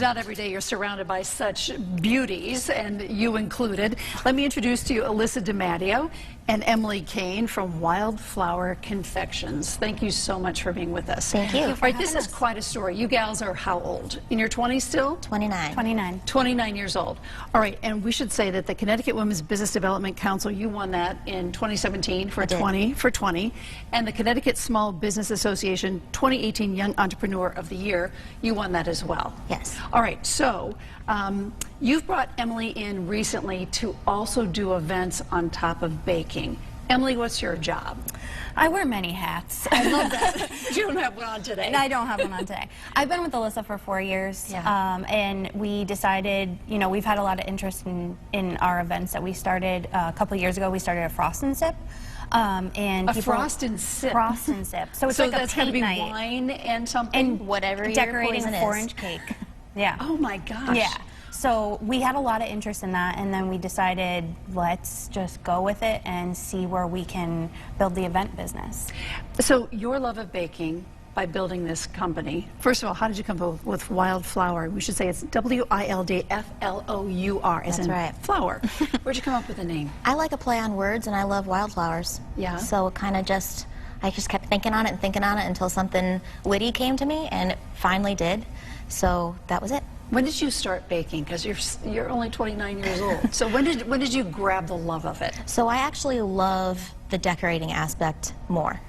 not every day you're surrounded by such beauties, and you included. Let me introduce to you Alyssa Dematteo and Emily Kane from Wildflower Confections. Thank you so much for being with us. Thank you. All right, this is quite a story. You gals are how old? In your 20s still? 29. 29. 29 years old. All right, and we should say that the Connecticut Women's Business Development Council, you won that in 2017 for 20, and the Connecticut Small Business Association 2018 Young Entrepreneur of the Year, you won that as well. Yes. All right, so you've brought Emily in recently to also do events on top of baking. Emily, what's your job? I wear many hats. I love that. You don't have one on today. I don't have one on today. I've been with Alyssa for 4 years, and we decided, you know, we've had a lot of interest in our events that we started a couple of years ago. We started a Frost and Sip. And a Frost and Sip. Frost and Sip. So it's so like that's going to be night. Wine and something? And whatever decorating your a 4-inch cake. Yeah. Oh my gosh. Yeah. So we had a lot of interest in that, and then we decided, let's just go with it and see where we can build the event business. So your love of baking by building this company, first of all, how did you come up with Wildflower? We should say it's W-I-L-D-F-L-O-U-R, as That's in right. flower. Where'd you come up with the name? I like a play on words, and I love wildflowers. Yeah. So it kind of just, I just kept thinking on it and thinking on it until something witty came to me, and it finally did. So that was it. When did you start baking? Because you're only 29 years old. So when did you grab the love of it? So I actually love the decorating aspect more.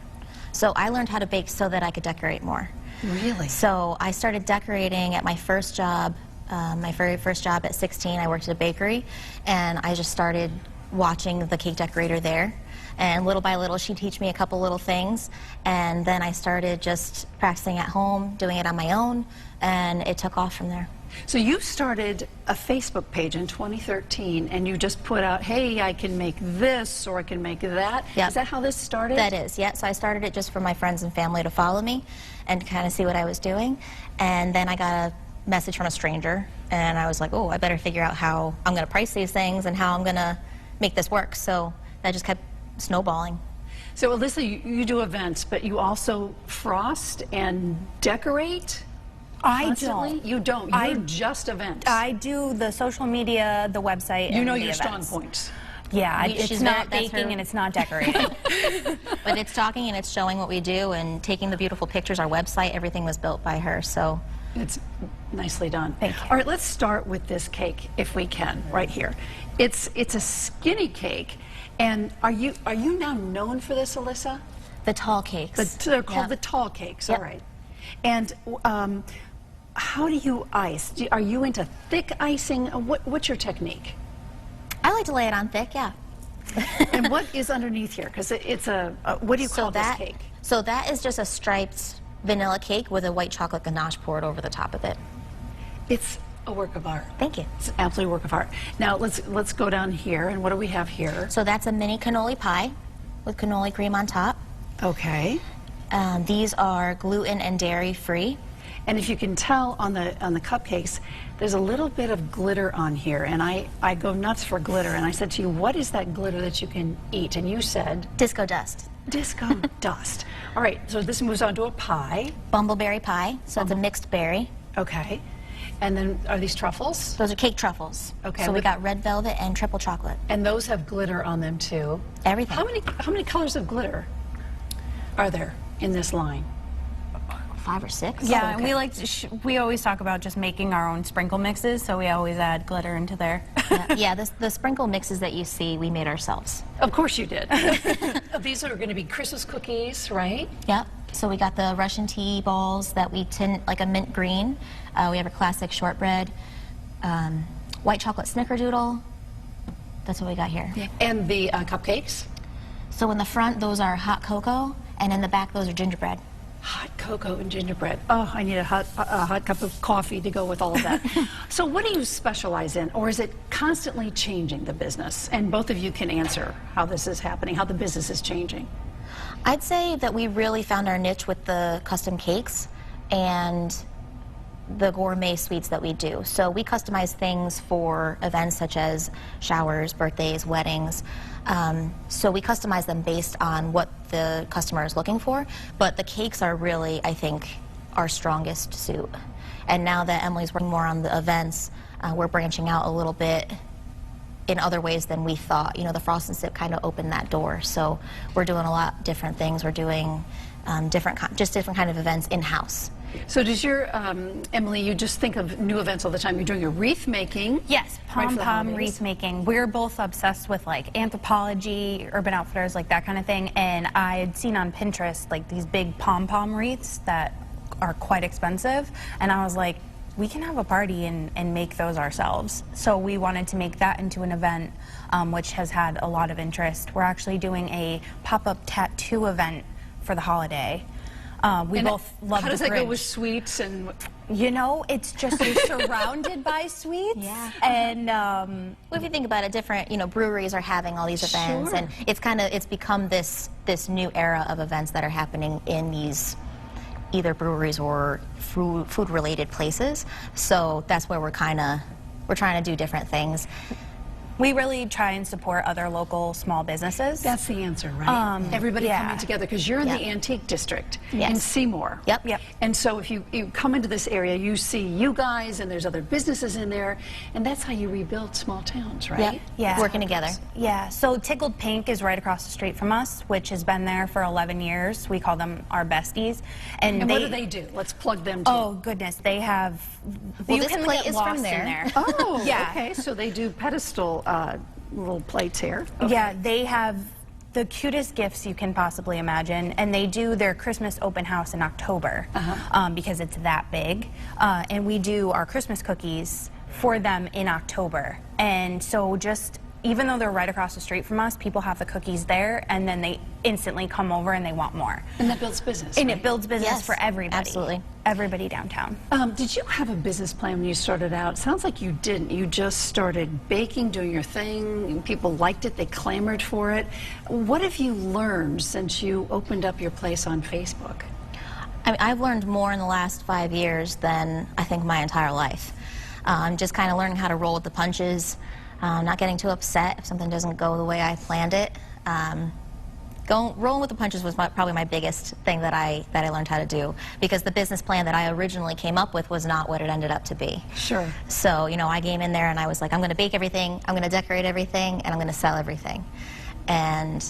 So I learned how to bake so that I could decorate more. Really? So I started decorating at my first job, my very first job at 16. I worked at a bakery, and I just started watching the cake decorator there. And little by little, she'd teach me a couple little things. And then I started just practicing at home, doing it on my own, and it took off from there. So you started a Facebook page in 2013, and you just put out, hey, I can make this, or I can make that. Yep. Is that how this started? That is, yeah. So I started it just for my friends and family to follow me and kind of see what I was doing. And then I got a message from a stranger, and I was like, oh, I better figure out how I'm going to price these things and how I'm going to make this work. So that just kept snowballing. So Alyssa, you do events, but you also frost and decorate? Constantly? I don't. You don't. You're just events. I do the social media, the website, You and know the your events. strong points. Yeah, She's it's very- not that's baking her- and it's not decorating. But it's talking and it's showing what we do and taking the beautiful pictures. Our website, everything was built by her. So It's nicely done. Thank you. All right, let's start with this cake, if we can, right here. It's a skinny cake, and are you now known for this, Alyssa? the tall cakes. They're called Yep. the tall cakes. Yep. All right. And how do you ice? Are you into thick icing? What's your technique? I like to lay it on thick, yeah. And what is underneath here? Because it's what do you call this cake? So that is just a striped vanilla cake with a white chocolate ganache poured over the top of it. It's a work of art. Thank you. It's absolutely a work of art. Now let's go down here, and what do we have here? So that's a mini cannoli pie with cannoli cream on top. Okay. These are gluten and dairy free. And if you can tell on the cupcakes, there's a little bit of glitter on here, and I go nuts for glitter. And I said to you, what is that glitter that you can eat? And you said Disco dust. disco dust. All right, so this moves on to a pie. Bumbleberry pie, so it's a mixed berry. Okay. And then are these truffles? Those are cake truffles. Okay, So we with- got red velvet and triple chocolate. And those have glitter on them too. Everything. How many colors of glitter are there in this line? 5 or 6. Yeah, okay. and we like to we always talk about just making our own sprinkle mixes, so we always add glitter into there. Yeah, the sprinkle mixes that you see, we made ourselves. Of course you did. These are going to be Christmas cookies, right? Yep. So we got the Russian tea balls that we tint like a mint green. We have a classic shortbread, white chocolate snickerdoodle. That's what we got here. And the cupcakes? So in the front, those are hot cocoa, and in the back, those are gingerbread. Hot cocoa and gingerbread. Oh, I need a hot cup of coffee to go with all of that. So what do you specialize in, or is it constantly changing, the business? And both of you can answer how this is happening, how the business is changing. I'd say that we really found our niche with the custom cakes and the gourmet sweets that we do. So we customize things for events such as showers, birthdays, weddings. So we customize them based on what the customer is looking for. But the cakes are really, I think, our strongest suit. And now that Emily's working more on the events, we're branching out a little bit in other ways than we thought. You know, the Frost and Sip kind of opened that door. So we're doing a lot different things. We're doing different kind of events in-house. So does your, Emily, you just think of new events all the time. You're doing a wreath making. Yes, pom-pom wreath making. We're both obsessed with like anthropology, Urban Outfitters, like that kind of thing. And I had seen on Pinterest like these big pom-pom wreaths that are quite expensive. And I was like, we can have a party and make those ourselves. So we wanted to make that into an event, which has had a lot of interest. We're actually doing a pop-up tattoo event for the holiday. We both love How does the that go Grinch. with sweets and? You know, it's just you're surrounded by sweets. Yeah. And Well, if you think about it, different, you know, breweries are having all these events, Sure. and it's become this new era of events that are happening in these either breweries or food related places. So that's where we're trying to do different things. we really try and support other local small businesses. That's the answer, right? Everybody yeah. coming together, because you're in Yeah. the antique district Yes. in Seymour. Yep. Yep. And so if you come into this area, you see you guys, and there's other businesses in there, and that's how you rebuild small towns, right? Yep. Yeah. Working together. Yeah, so Tickled Pink is right across the street from us, which has been there for 11 years. We call them our besties. And what do they do? Let's plug them too. Oh, goodness, they have... Well, you this can plate get is from lost there. in there. Oh, Yeah. okay. So they do pedestal little plates here. Okay. Yeah, they have the cutest gifts you can possibly imagine, and they do their Christmas open house in October because it's that big. And we do our Christmas cookies for them in October. And so just, even though they're right across the street from us, people have the cookies there, and then they instantly come over and they want more. And that builds business. And right? it builds business Yes, for everybody. absolutely. Everybody downtown. Did you have a business plan when you started out? Sounds like you didn't. You just started baking, doing your thing, and people liked it, they clamored for it. What have you learned since you opened up your place on Facebook? I mean, I've learned more in the last 5 years than I think my entire life. Just kind of learning how to roll with the punches, not getting too upset if something doesn't go the way I planned it. Rolling with the punches was probably my biggest thing that I learned how to do, because the business plan that I originally came up with was not what it ended up to be. Sure. So, you know, I came in there and I was like, I'm going to bake everything, I'm going to decorate everything, and I'm going to sell everything. And,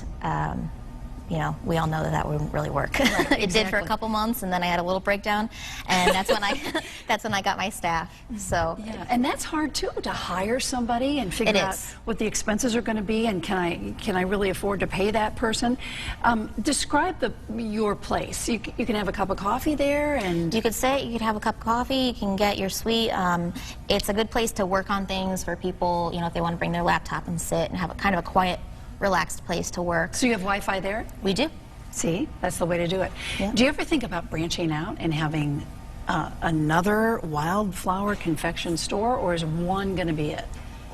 you know, we all know that that wouldn't really work. Right, It did for a exactly. couple months, and then I had a little breakdown, and that's when I got my staff. So Yeah, and that's hard too, to hire somebody and figure It out is. what the expenses are going to be, and can I really afford to pay that person? Describe your place. You can have a cup of coffee there, and you could sit, you could have a cup of coffee, you can get your sweet. It's a good place to work on things for people, you know, if they want to bring their laptop and sit and have a kind of a quiet, relaxed place to work. so you have Wi-Fi there. We do. See, that's the way to do it. Yeah. Do you ever think about branching out and having another Wildflower confection store, or is one going to be it?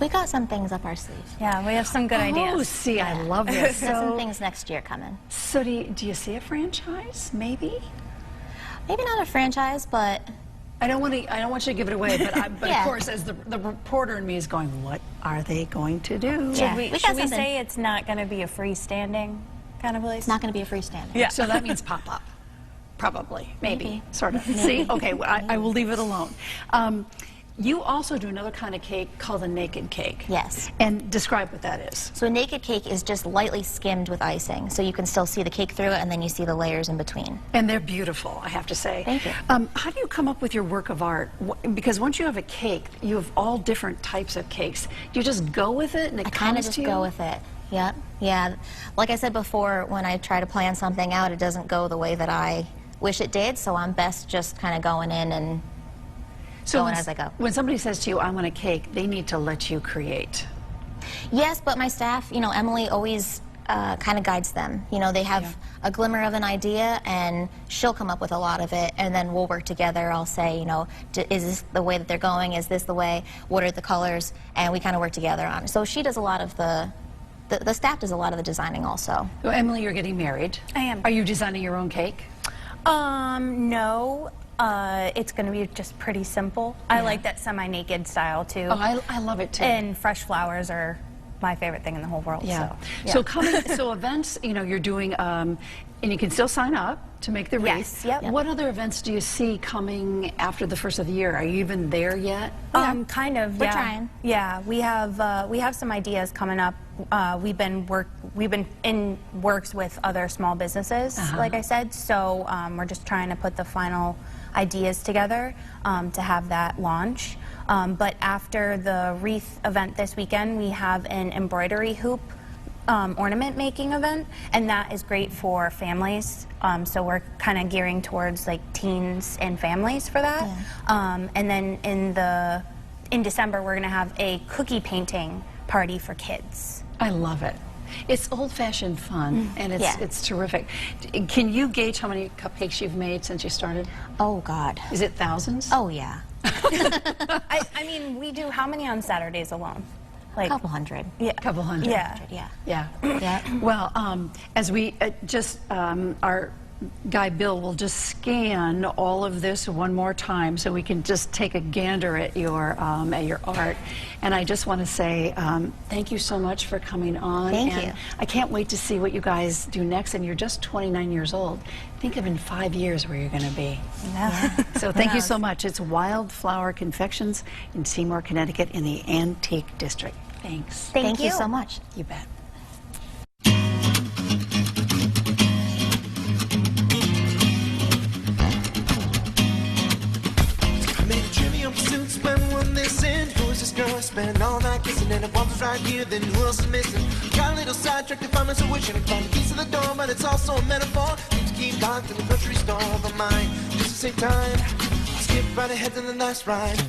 We got some things up our sleeve. Yeah, we have some good Oh, ideas. see, I love this. We got some So, things next year coming. so do you see a franchise? Maybe. Maybe not a franchise, but I don't want you to give it away, but Yeah. of course, as the reporter in me is going, what are they going to do? Yeah. Should we, we got should we something. say it's not going to be a freestanding kind of place? it's not going to be a freestanding. Yeah. So that means pop up, probably, maybe, Maybe. sort of. See, okay, well, I will leave it alone. You also do another kind of cake called a naked cake. Yes. And describe what that is. So a naked cake is just lightly skimmed with icing, so you can still see the cake through it, and then you see the layers in between. And they're beautiful, I have to say. Thank you. How do you come up with your work of art? Because once you have a cake, you have all different types of cakes. Do you just go with it and it I kind comes of to just you? go with it. Yep. Yeah. Like I said before, when I try to plan something out, it doesn't go the way that I wish it did, so I'm best just kind of going in and going when, as I go. When somebody says to you, I want a cake, they need to let you create. Yes, but my staff, you know, Emily always kind of guides them. You know, they have a glimmer of an idea, and she'll come up with a lot of it, and then we'll work together. I'll say, you know, is this the way that they're going? Is this the way? What are the colors? And we kind of work together on it. So she does a lot of the staff does a lot of the designing also. So Emily, you're getting married. I am. Are you designing your own cake? No. It's going to be just pretty simple. I like that semi-naked style too. Oh, I love it too. And fresh flowers are my favorite thing in the whole world. Yeah. So, So events, you know, you're doing And you can still sign up to make the wreath. Yes, yep. What other events do you see coming after the first of the year? Are you even there yet? Kind of. We're yeah. trying. Yeah, we have some ideas coming up. We've been in works with other small businesses, like I said. So we're just trying to put the final ideas together to have that launch. But after the wreath event this weekend, we have an embroidery hoop ornament making event, and that is great for families. So we're kind of gearing towards like teens and families for that. Yeah. And then in December, we're going to have a cookie painting party for kids. I love it. It's old-fashioned fun, and it's terrific. Can you gauge how many cupcakes you've made since you started? Oh, God. Is it thousands? Oh, yeah. I mean, we do how many on Saturdays alone? Like a couple hundred. Yeah. A couple hundred. Yeah. Yeah. Well, as we our guy Bill will just scan all of this one more time so we can just take a gander at your art. And I just want to say thank you so much for coming on. Thank you. I can't wait to see what you guys do next. And you're just 29 years old. Think of in 5 years where you're going to be. Yeah. So thank you so much. It's Wildflower Confections in Seymour, Connecticut in the Antique District. Thanks. Thank you so much. You bet. Spend all night kissing, and if one was right here, then who else is missing? Got a little sidetracked if I'm so wishing I could find the keys to the door, but it's also a metaphor. Things keep locked in the grocery store of my mind. Just to save time, I'll skip right ahead to the last ride.